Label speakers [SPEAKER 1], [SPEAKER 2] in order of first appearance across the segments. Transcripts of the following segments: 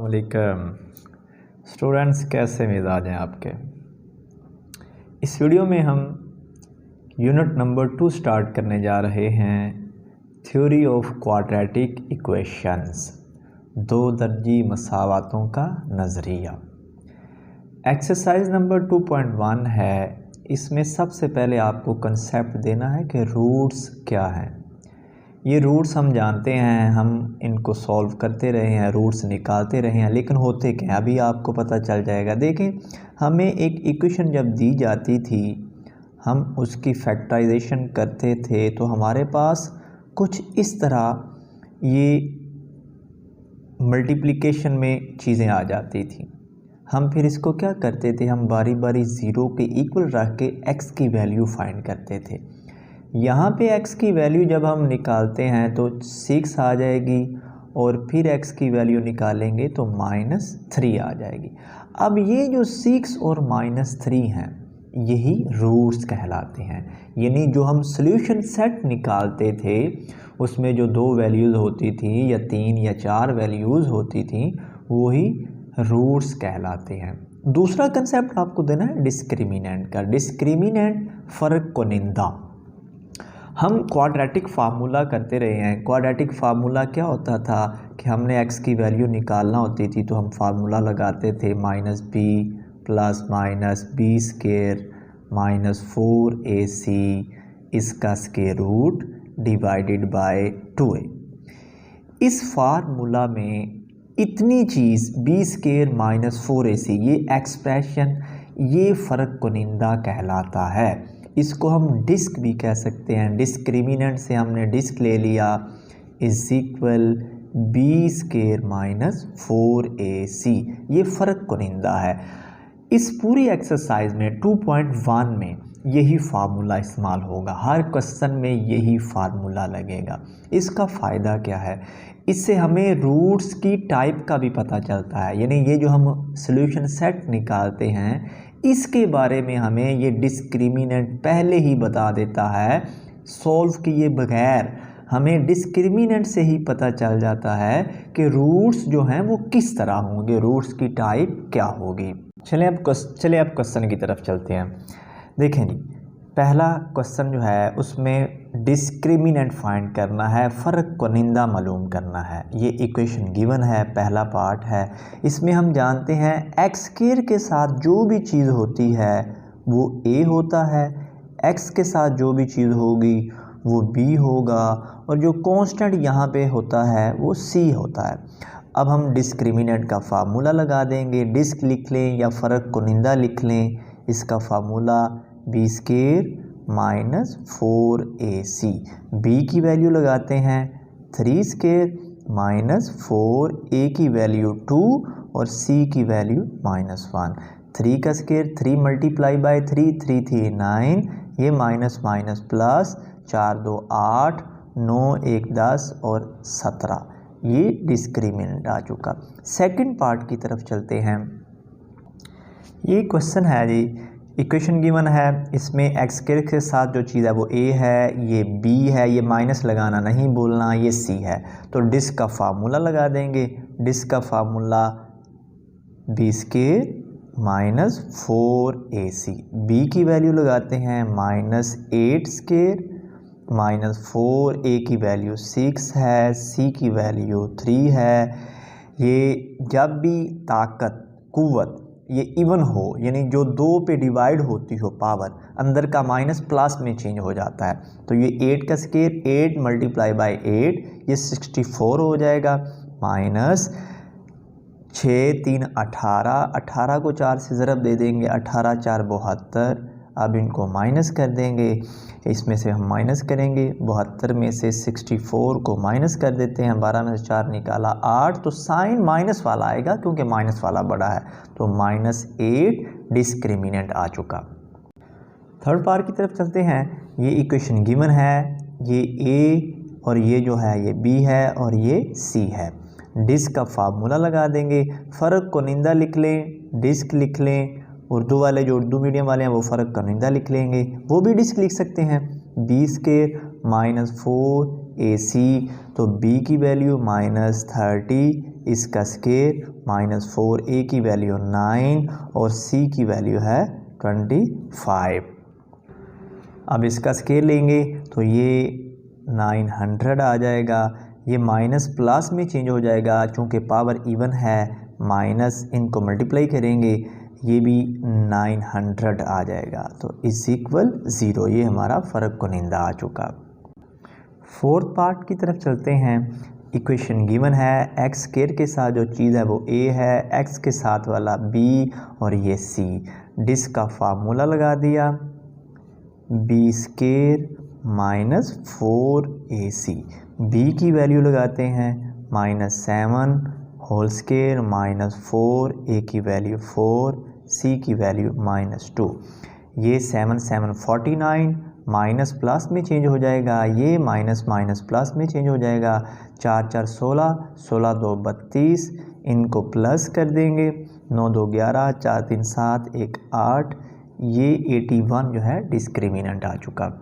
[SPEAKER 1] वालेकुम स्टूडेंट्स, कैसे मिजाज हैं आपके। इस वीडियो में हम यूनिट नंबर 2 स्टार्ट करने जा रहे हैं। थ्योरी ऑफ क्वाड्रेटिक इक्वेशंस, दो दर्जी मसावातों का नज़रिया। एक्सरसाइज नंबर 2.1 है। इसमें सबसे पहले आपको कंसेप्ट देना है कि रूट्स क्या हैं। ये रूट्स हम जानते हैं, हम इनको सॉल्व करते रहे हैं, रूट्स निकालते रहे हैं, लेकिन होते क्या हैं अभी आपको पता चल जाएगा। देखें, हमें एक इक्वेशन जब दी जाती थी, हम उसकी फैक्टराइजेशन करते थे तो हमारे पास कुछ इस तरह ये मल्टीप्लिकेशन में चीज़ें आ जाती थी। हम फिर इसको क्या करते थे, हम बारी बारी ज़ीरो के इक्वल रख के x की वैल्यू फाइंड करते थे। यहाँ पे x की वैल्यू जब हम निकालते हैं तो 6 आ जाएगी और फिर x की वैल्यू निकालेंगे तो -3 आ जाएगी। अब ये जो 6 और -3 हैं यही रूट्स कहलाते हैं। यानी जो हम सॉल्यूशन सेट निकालते थे उसमें जो 2 वैल्यूज़ होती थी या 3 या 4 वैल्यूज़ होती थी वही रूट्स कहलाते हैं। दूसरा कंसेप्ट आपको देना है डिस्क्रिमिनेंट का। डिस्क्रिमिनेंट फ़र्क कुनिंदा। हम क्वाड्रेटिक फार्मूला करते रहे हैं। क्वाड्रेटिक फार्मूला क्या होता था कि हमने x की वैल्यू निकालना होती थी तो हम फार्मूला लगाते थे -b plus minus B square -4ac इसका square root divided by 2a। इस फार्मूला में इतनी चीज़ b स्केयर -4ac ये एक्सप्रेशन ये फ़र्क कुनिंदा कहलाता है। इसको हम डिस्क भी कह सकते हैं। डिस्क्रिमिनेंट से हमने डिस्क ले लिया is equal B square -4ac ये फ़र्क कुनिंदा है। इस पूरी एक्सरसाइज में 2.1 में यही फार्मूला इस्तेमाल होगा। हर क्वेश्चन में यही फार्मूला लगेगा। इसका फ़ायदा क्या है, इससे हमें रूट्स की टाइप का भी पता चलता है। यानी ये जो हम सॉल्यूशन सेट निकालते हैं इसके बारे में हमें ये डिस्क्रिमिनेंट पहले ही बता देता है। सॉल्व किए बगैर हमें डिस्क्रिमिनेंट से ही पता चल जाता है कि रूट्स जो हैं वो किस तरह होंगे, रूट्स की टाइप क्या होगी। चलिए अब क्वेश्चन की तरफ चलते हैं। देखें जी, पहला क्वेश्चन जो है उसमें डिस्क्रिमिनेंट फाइंड करना है, फ़र्क कुनिंदा मालूम करना है। ये इक्वेशन गिवन है, पहला पार्ट है। इसमें हम जानते हैं x स्क्वायर के साथ जो भी चीज़ होती है वो a होता है, x के साथ जो भी चीज़ होगी वो b होगा और जो कांस्टेंट यहाँ पे होता है वो c होता है। अब हम डिस्क्रिमिनेंट का फार्मूला लगा देंगे। डिस्क लिख लें या फ़र्क कुनिंदा लिख लें। इसका formula b square -4ac, b की वैल्यू लगाते हैं 3 स्क्वायर -4a की वैल्यू 2 और c की वैल्यू -1। 3 का स्क्वायर 3 मल्टीप्लाई बाय 3, 3 3 9, ये माइनस माइनस प्लस 4 2 8, 9 1 10 और 17। ये डिस्क्रिमिनेंट आ चुका। सेकंड पार्ट की तरफ चलते हैं। ये क्वेश्चन है जी, इक्वेशन गिवन है। इसमें x स्क्वायर के साथ जो चीज़ है वो a है, ये b है, ये माइनस लगाना नहीं बोलना, ये c है। तो डिस्क का फार्मूला लगा देंगे। डिस्क का formula b square -4ac, b की वैल्यू लगाते हैं -8 स्क्वायर -4a की वैल्यू 6 है, c की वैल्यू 3 है। ये जब भी ताकत कुव्वत ये इवन हो, यानी जो 2 पे डिवाइड होती हो पावर, अंदर का माइनस प्लस में चेंज हो जाता है। तो ये 8 का स्क्वायर 8 मल्टीप्लाई बाय 8 ये 64 हो जाएगा। माइनस 6 3 18, 18 को 4 से ज़रब दे देंगे, 18 4 72। अब इनको माइनस कर देंगे, इसमें से हम माइनस करेंगे। 72 में से 64 को माइनस कर देते हैं, 12 में से 4 निकाला 8, तो साइन माइनस वाला आएगा क्योंकि माइनस वाला बड़ा है। तो -8 डिस्क्रिमिनेंट आ चुका। थर्ड पार्ट की तरफ चलते हैं। ये इक्वेशन गिवन है, ये a और ये जो है ये b है और ये c है। डिस्क का फार्मूला लगा देंगे। फ़र्क कुनिंदा लिख लें, डिस्क लिख लें। उर्दू वाले जो उर्दू मीडियम वाले हैं वो फ़र्क कुनिंदा लिख लेंगे, वो भी डिस्क लिख सकते हैं। b स्क्वायर -4ac, तो b की वैल्यू -30, इसका स्केयर -4, ए की वैल्यू 9 और सी की वैल्यू है 25। अब इसका स्केयर लेंगे तो ये 900 आ जाएगा, ये माइनस प्लस में चेंज हो जाएगा चूँकि पावर इवन है, माइनस इनको मल्टीप्लाई करेंगे ये भी 900 आ जाएगा, तो इज इक्वल 0। ये हमारा फ़र्क कुनिंदा आ चुका। फोर्थ पार्ट की तरफ चलते हैं। इक्वेशन गिवन है, एक्स स्केयर के साथ जो चीज़ है वो ए है, एक्स के साथ वाला बी और ये सी। डिस्क का फार्मूला लगा दिया, बी स्केयर -4ac, बी की वैल्यू लगाते हैं -7 होल स्केयर -4, ए की वैल्यू 4, सी की वैल्यू -2। ये 7 7 49, माइनस प्लस में चेंज हो जाएगा, ये माइनस माइनस प्लस में चेंज हो जाएगा, 4 4 16, 16 2 32, इनको प्लस कर देंगे, 9 2 11, 4 3 7, 1 8, ये 81 जो है डिस्क्रिमिनेंट आ चुका।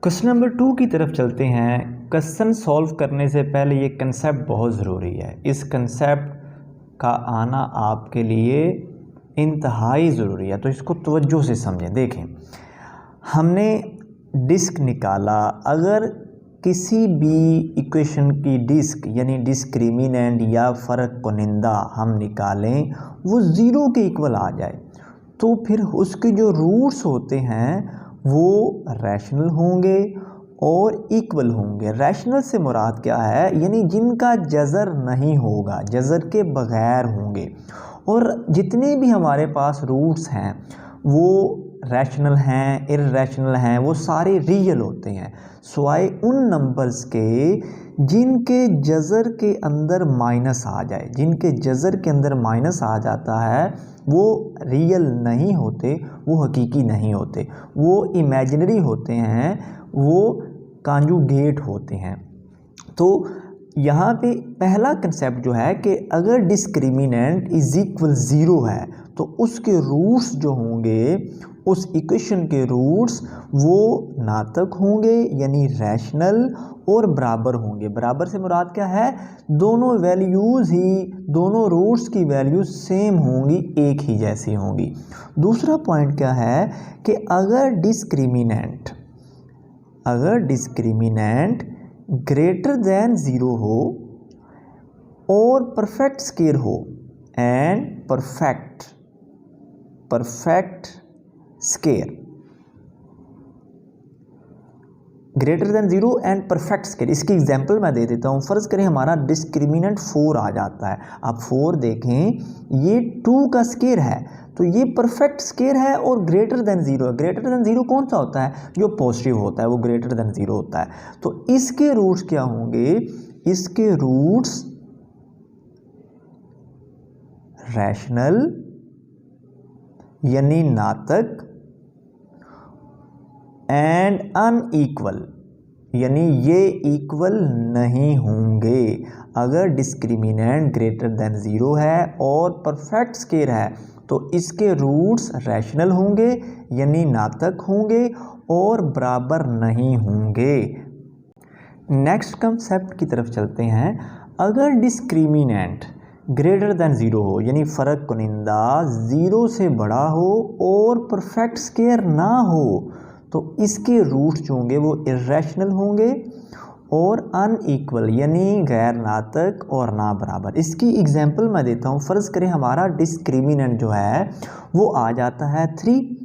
[SPEAKER 1] क्वेश्चन नंबर 2 की तरफ चलते हैं। क्वेश्चन सॉल्व करने से पहले ये कंसेप्ट बहुत ज़रूरी है, इस कंसेप्ट का आना आपके लिए इंतहाई ज़रूरी है, तो इसको तवज्जो से समझें। देखें, हमने डिस्क निकाला, अगर किसी भी इक्वेशन की डिस्क यानी डिस्क्रिमिनेंट या फ़र्क कुनिंदा हम निकालें वो ज़ीरो के इक्वल आ जाए, तो फिर उसके जो रूट्स होते हैं वो रैशनल होंगे और इक्वल होंगे। रैशनल से मुराद क्या है, यानी जिनका जज़र नहीं होगा, जज़र के बग़ैर होंगे, और जितने भी हमारे पास रूट्स हैं वो रैशनल हैं, इर्रेशनल हैं, वो सारे रियल होते हैं, सिवाय उन नंबर्स के जिनके जज़र के अंदर माइनस आ जाए। जिनके जज़र के अंदर माइनस आ जाता है वो रियल नहीं होते, वो हकीकी नहीं होते, वो इमेजिनरी होते हैं, वो कॉन्जुगेट होते हैं। तो यहाँ पे पहला कंसेप्ट जो है कि अगर डिस्क्रिमिनेंट इज इक्वल 0 है तो उसके रूट्स जो होंगे, उस इक्वेशन के रूट्स वो नातक होंगे यानी रैशनल और बराबर होंगे। बराबर से मुराद क्या है, दोनों वैल्यूज़ ही, दोनों रूट्स की वैल्यूज सेम होंगी, एक ही जैसी होंगी। दूसरा पॉइंट क्या है कि अगर डिस्क्रिमिनेंट ग्रेटर देन 0 हो और परफेक्ट स्केयर हो, and perfect square greater than 0 and perfect square. इसकी एग्जांपल मैं दे देता हूँ। फ़र्ज़ करें हमारा डिस्क्रिमिनेंट 4 आ जाता है। आप 4 देखें, ये 2 का स्केयर है, तो ये परफेक्ट स्केयर है और ग्रेटर देन 0 है। ग्रेटर देन 0 कौन सा होता है, जो पॉजिटिव होता है, वो ग्रेटर देन 0 होता है। तो इसके रूट्स क्या होंगे, इसके रूट्स रैशनल यानी नातक एंड अनइक्वल यानी ये इक्वल नहीं होंगे। अगर डिस्क्रिमिनेंट ग्रेटर देन 0 है और परफेक्ट स्केयर है तो इसके रूट्स रैशनल होंगे यानी नातक होंगे और बराबर नहीं होंगे। नेक्स्ट कंसेप्ट की तरफ चलते हैं। अगर डिस्क्रिमिनेंट ग्रेटर देन 0 हो यानी फ़र्क कुनिंदा 0 से बड़ा हो और परफेक्ट स्केयर ना हो तो इसके रूट्स जो होंगे वो इर्रेशनल होंगे और अनइक्वल यानी गैर नातक और ना बराबर। इसकी एग्जांपल मैं देता हूँ। फ़र्ज़ करें हमारा डिस्क्रिमिनेंट जो है वो आ जाता है 3।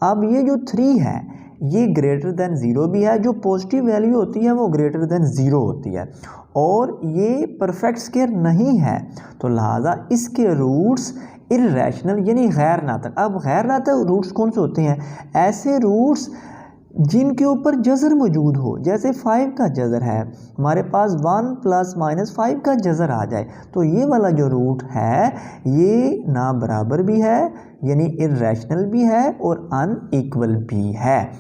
[SPEAKER 1] अब ये जो 3 है ये ग्रेटर देन 0 भी है, जो पॉजिटिव वैल्यू होती है वो ग्रेटर देन 0 होती है, और ये परफेक्ट स्केयर नहीं है, तो लिहाजा इसके रूट्स इर्रेशनल यानी गैर नातक। अब गैर नातक रूट्स कौन से होते हैं, ऐसे रूट्स जिनके ऊपर जज़र मौजूद हो। जैसे 5 का जज़र है, हमारे पास 1 ± 5 का जज़र आ जाए तो ये वाला जो रूट है ये ना बराबर भी है यानी इर्रेशनल भी है और अनइक्वल भी है।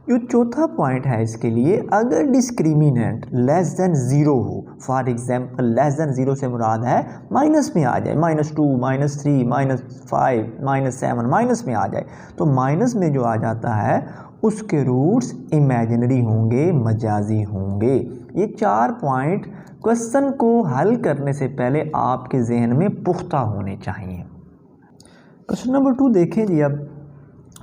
[SPEAKER 1] जो चौथा पॉइंट है इसके लिए, अगर डिस्क्रिमिनेंट लेस देन 0 हो, फॉर एग्जांपल लेस देन 0 से मुराद है माइनस में आ जाए, -2 -3 -5 -7 माइनस में आ जाए, तो माइनस में जो आ जाता है उसके रूट्स इमेजिनरी होंगे, मजाजी होंगे। ये 4 पॉइंट क्वेश्चन को हल करने से पहले आपके जहन में पुख्ता होने चाहिए। क्वेश्चन नंबर 2 देखें जी। अब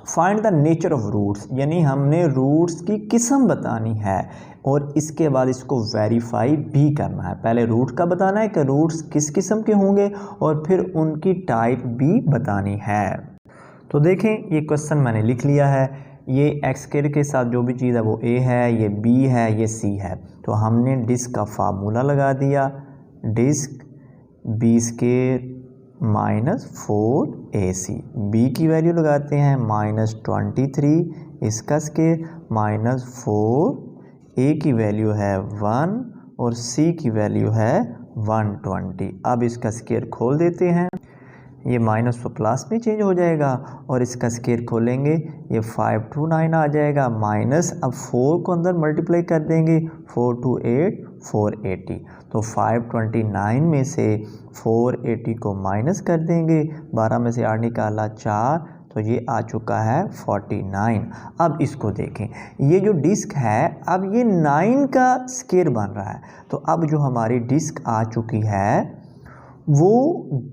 [SPEAKER 1] find the nature of roots, यानी हमने रूट्स की किस्म बतानी है और इसके बाद इसको वेरीफाई भी करना है। पहले रूट का बताना है कि रूट्स किस किस्म के होंगे और फिर उनकी टाइप भी बतानी है। तो देखें ये क्वेश्चन मैंने लिख लिया है। ये एक्स स्क्वायर के साथ जो भी चीज़ है वो ए है, ये बी है, ये सी है। तो हमने डिस्क का फार्मूला लगा दिया, disc B square minus 4ac, B की वैल्यू लगाते हैं -23, इसका स्क्वायर माइनस 4, ए की वैल्यू है 1 और सी की वैल्यू है 120। अब इसका स्क्वायर खोल देते हैं, ये माइनस तो प्लस में चेंज हो जाएगा और इसका स्क्वायर खोलेंगे ये 529 आ जाएगा, माइनस अब 4 को अंदर मल्टीप्लाई कर देंगे, 4 2 8 480। तो 529 में से 480 को माइनस कर देंगे, 12 में से 8 निकाला 4, तो ये आ चुका है 49। अब इसको देखें, ये जो डिस्क है अब ये 9 का स्क्वायर बन रहा है। तो अब जो हमारी डिस्क आ चुकी है वो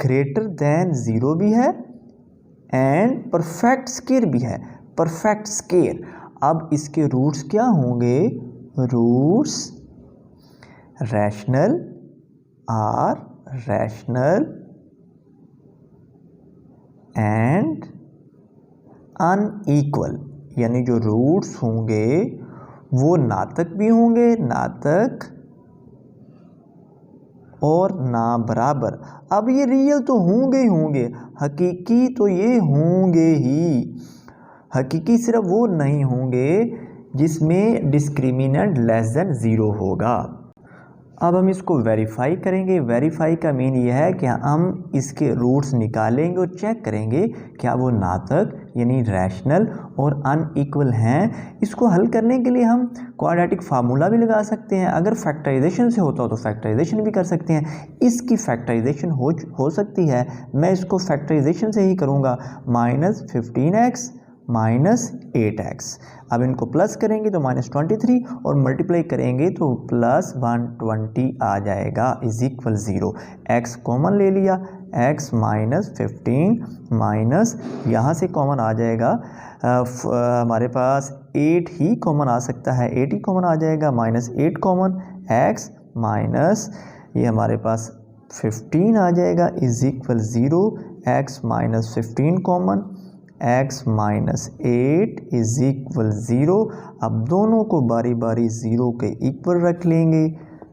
[SPEAKER 1] ग्रेटर देन 0 भी है एंड परफेक्ट स्क्वायर भी है, परफेक्ट स्क्वायर। अब इसके रूट्स क्या होंगे? Roots rational are rational and unequal, यानी जो रूट्स होंगे वो नातक भी होंगे, नातक और ना बराबर। अब ये रियल तो होंगे ही होंगे, हकीकी तो ये होंगे ही, हकीकी सिर्फ वो नहीं होंगे जिसमें डिस्क्रिमिनेंट लेस देन 0 होगा। अब हम इसको वेरीफाई करेंगे। वेरीफाई का मीन ये है कि हम इसके रूट्स निकालेंगे और चेक करेंगे क्या वो नातक यानी रैशनल और अनइक्वल हैं। इसको हल करने के लिए हम क्वाड्रेटिक फार्मूला भी लगा सकते हैं, अगर फैक्टराइजेशन से होता हो तो फैक्टराइजेशन भी कर सकते हैं। इसकी फैक्टराइजेशन हो सकती है, मैं इसको फैक्टराइजेशन से ही करूँगा, -15x -8x। अब इनको प्लस करेंगे तो -23 और मल्टीप्लाई करेंगे तो +120 आ जाएगा इज इक्वल 0। x कॉमन ले लिया, x -15 माइनस यहाँ से कॉमन आ जाएगा, हमारे पास 8 ही कॉमन आ सकता है, 8 ही कॉमन आ जाएगा, -8 कॉमन, x माइनस ये हमारे पास 15 आ जाएगा is equal 0, x -15 common, x -8 is equal 0। अब दोनों को बारी बारी 0 के इक्वल रख लेंगे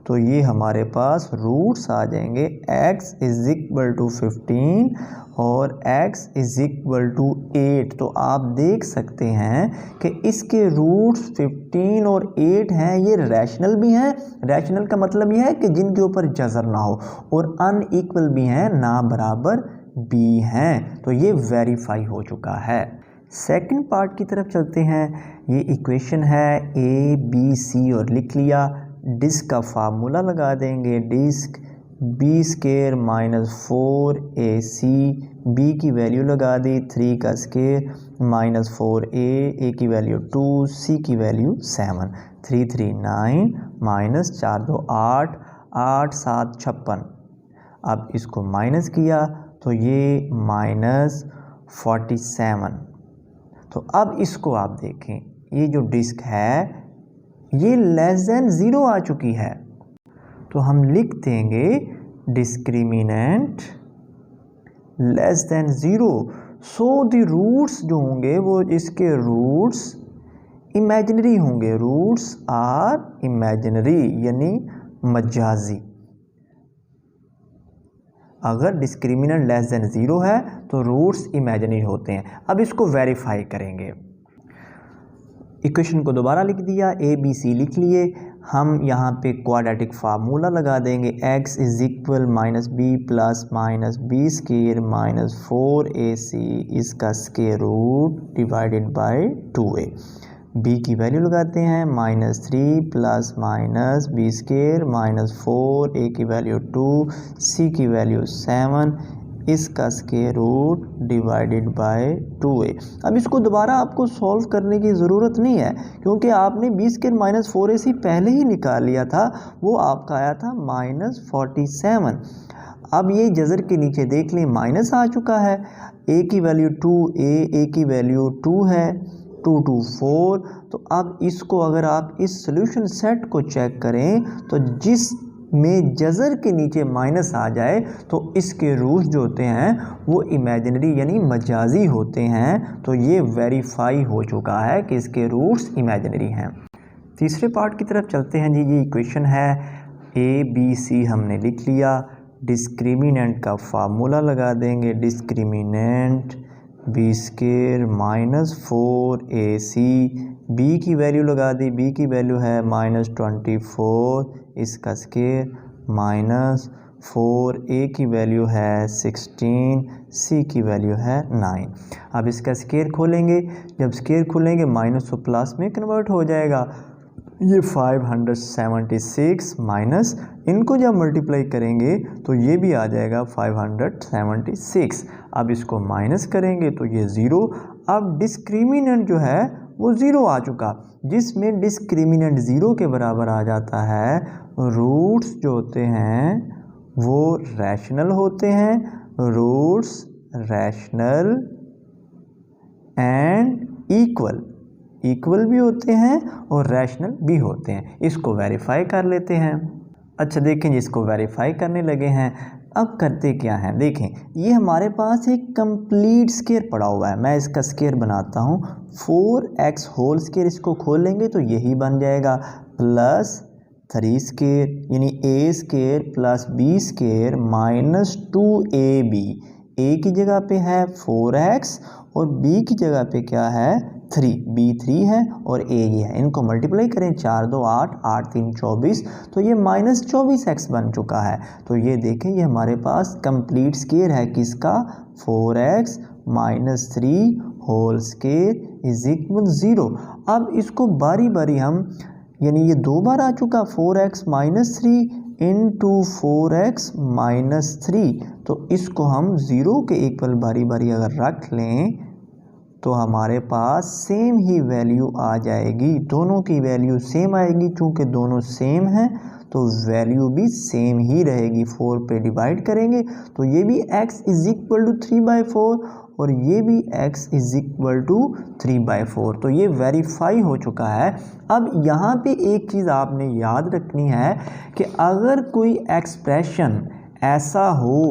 [SPEAKER 1] तो ये हमारे पास रूट्स आ जाएंगे, x इज इक्वल टू 15 और x इज इक्वल टू 8। तो आप देख सकते हैं कि इसके रूट्स 15 और 8 हैं, ये रैशनल भी हैं। रैशनल का मतलब यह है कि जिनके ऊपर जज़र ना हो, और अनइक्वल भी हैं, ना बराबर भी हैं। तो ये वेरीफाई हो चुका है। सेकंड पार्ट की तरफ चलते हैं। ये इक्वेशन है ए बी सी और लिख लिया, डिस्क का फार्मूला लगा देंगे, disc B square -4ac, B की वैल्यू लगा दी 3 का स्क्वायर -4a, ए की वैल्यू 2, सी की वैल्यू 7, 3 3 9 -4 2 8, 8 7 56। अब इसको माइनस किया तो ये -47। तो अब इसको आप देखें, ये जो डिस्क है ये लेस देन 0 आ चुकी है, तो हम लिख देंगे discriminant less than 0। So the roots जो होंगे वो इसके रूट्स इमेजिनरी होंगे, रूट्स आर इमेजिनरी यानी मजाजी। अगर डिस्क्रिमिनेंट लेस देन 0 है तो रूट्स इमेजिनरी होते हैं। अब इसको वेरीफाई करेंगे। इक्वेशन को दोबारा लिख दिया, ए बी सी लिख लिए, हम यहाँ पे क्वाड्रेटिक फार्मूला लगा देंगे, x is equal -b plus -b square -4ac इसका square root divided by 2a। b की वैल्यू लगाते हैं -3 प्लस -b स्क्वायर -4, a की वैल्यू 2, c की वैल्यू 7, इसका square root divided by 2a। अब इसको दोबारा आपको सॉल्व करने की ज़रूरत नहीं है क्योंकि आपने b स्क्वायर माइनस 4ac पहले ही निकाल लिया था, वो आपका आया था -47। अब ये जज़र के नीचे देख लें माइनस आ चुका है, a की वैल्यू 2a, a की वैल्यू 2 है, 2 2 4। तो अब इसको अगर आप इस सोल्यूशन सेट को चेक करें तो जिस में जज़र के नीचे माइनस आ जाए तो इसके रूट्स जो होते हैं वो इमेजिनरी यानी मजाजी होते हैं। तो ये वेरीफाई हो चुका है कि इसके रूट्स इमेजिनरी हैं। तीसरे पार्ट की तरफ चलते हैं जी। ये इक्वेशन है ABC हमने लिख लिया। डिस्क्रिमिनेंट का फार्मूला लगा देंगे, discriminant b square minus 4ac, b की वैल्यू लगा दी, b की वैल्यू है -24, इसका स्क्वायर माइनस 4a की वैल्यू है 16, c की वैल्यू है 9। अब इसका स्क्वायर खोलेंगे, जब स्क्वायर खोलेंगे माइनस तो प्लस में कन्वर्ट हो जाएगा। ये 576 माइनस इनको जब मल्टीप्लाई करेंगे तो ये भी आ जाएगा 576। अब इसको माइनस करेंगे तो ये 0। अब डिस्क्रिमिनेंट जो है वो 0 आ चुका, जिसमें डिस्क्रिमिनेंट 0 के बराबर आ जाता है। रूट्स जो होते हैं वो रैशनल होते हैं, रूट्स रैशनल एंड इक्वल भी होते हैं और रैशनल भी होते हैं। इसको वेरीफाई कर लेते हैं। अच्छा देखें जी, इसको वेरीफाई करने लगे हैं। अब करते क्या हैं, देखें ये हमारे पास एक कंप्लीट स्क्वायर पड़ा हुआ है। मैं इसका स्क्वायर बनाता हूँ, 4x होल स्क्वायर, इसको खोलेंगे तो यही बन जाएगा प्लस 3 स्क्वायर यानी a square plus b square minus 2ab। a की जगह पे है 4x और b की जगह पे क्या है 3, b 3 है और a ये है। इनको मल्टीप्लाई करें, 4 2 8, 8 3 24, तो ये -24x बन चुका है। तो ये देखें ये हमारे पास कंप्लीट स्क्वायर है किसका, 4x minus 3 whole square is equal 0। अब इसको बारी बारी हम, यानी ये 2 बार आ चुका 4x minus 3 into 4x minus 3, तो इसको हम 0 के इक्वल बारी बारी अगर रख लें तो हमारे पास सेम ही वैल्यू आ जाएगी। दोनों की वैल्यू सेम आएगी, चूँकि दोनों सेम हैं तो वैल्यू भी सेम ही रहेगी। 4 पे डिवाइड करेंगे तो ये भी x इज इक्वल टू 3/4 और ये भी x इज इक्वल टू 3/4। तो ये वेरीफाई हो चुका है। अब यहाँ पे एक चीज़ आपने याद रखनी है कि अगर कोई एक्सप्रेशन ऐसा हो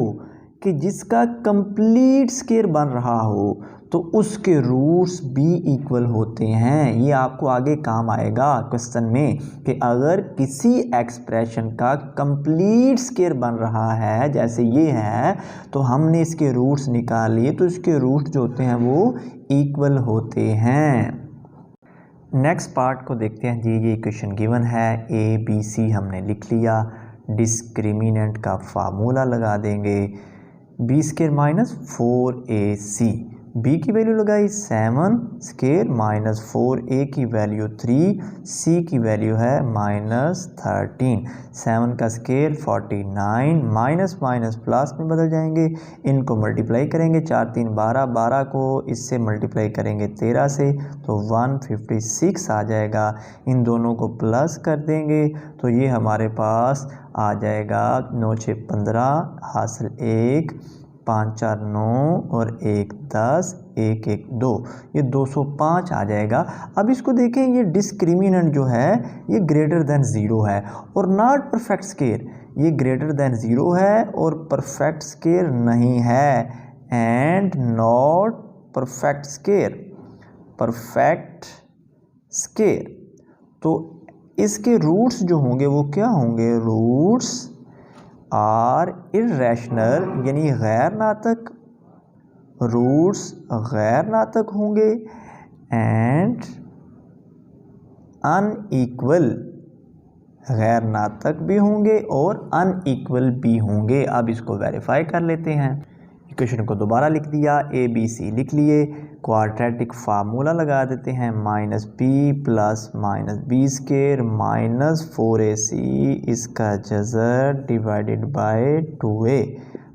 [SPEAKER 1] कि जिसका कंप्लीट स्क्वायर बन रहा हो तो उसके रूट्स भी इक्वल होते हैं। ये आपको आगे काम आएगा क्वेश्चन में कि अगर किसी एक्सप्रेशन का कंप्लीट स्क्वायर बन रहा है, जैसे ये है, तो हमने इसके रूट्स निकाल लिए तो इसके रूट्स जो होते हैं वो इक्वल होते हैं। नेक्स्ट पार्ट को देखते हैं जी। ये इक्वेशन गिवन है, ABC हमने लिख लिया। डिस्क्रिमिनेंट का फार्मूला लगा देंगे, b square minus 4ac, b की वैल्यू लगाई 7 स्क्वायर माइनस 4a की वैल्यू 3, c की वैल्यू है -13, 7 का स्क्वायर 49, माइनस माइनस प्लस में बदल जाएंगे। इनको मल्टीप्लाई करेंगे, 4 3 12, 12 को इससे मल्टीप्लाई करेंगे 13 से तो 156 आ जाएगा। इन दोनों को प्लस कर देंगे तो ये हमारे पास आ जाएगा 9 6 15 हासिल 1, 5 4 9 और 1 10, 1 1 2, ये 205 आ जाएगा। अब इसको देखें, ये डिस्क्रिमिनेंट जो है ये ग्रेटर देन 0 है और नॉट परफेक्ट स्क्वायर, ये ग्रेटर देन 0 है और परफेक्ट स्क्वायर नहीं है। And not perfect square, perfect square, तो इसके रूट्स जो होंगे वो क्या होंगे, रूट्स आर इर्रेशनल यानी गैर नातक, रूट्स गैर नातक होंगे एंड अनइक्वल, गैर नातक भी होंगे और अनइक्वल भी होंगे। अब इसको वेरीफाई कर लेते हैं। इक्वेशन को दोबारा लिख दिया, ABC लिख लिए, क्वाड्रेटिक फार्मूला लगा देते हैं, -b plus -b square minus 4ac इसका जज़र divided by 2a,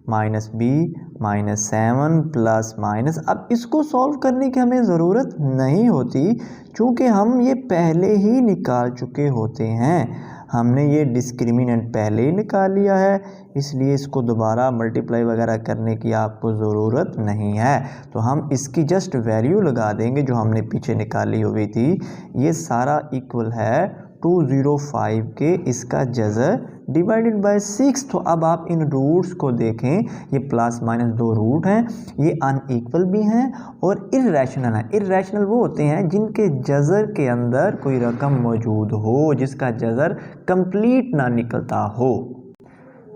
[SPEAKER 1] -b -7 plus minus. अब इसको सॉल्व करने की हमें ज़रूरत नहीं होती क्योंकि हम ये पहले ही निकाल चुके होते हैं। हमने ये डिस्क्रिमिनेंट पहले ही निकाल लिया है, इसलिए इसको दोबारा मल्टीप्लाई वगैरह करने की आपको ज़रूरत नहीं है। तो हम इसकी जस्ट वैल्यू लगा देंगे जो हमने पीछे निकाली हुई थी। ये सारा इक्वल है 205 के इसका जज़र डिवाइडेड बाय 6। तो अब आप इन रूट्स को देखें, ये प्लस माइनस दो रूट हैं, ये अनइक्वल भी हैं और इर्रेशनल हैं। इर्रेशनल वो होते हैं जिनके जज़र के अंदर कोई रकम मौजूद हो, जिसका जज़र कंप्लीट ना निकलता हो।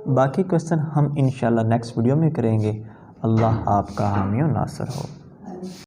[SPEAKER 1] बाकी क्वेश्चन हम इंशाल्लाह नेक्स्ट वीडियो में करेंगे। अल्लाह आपका हामी और नासर हो।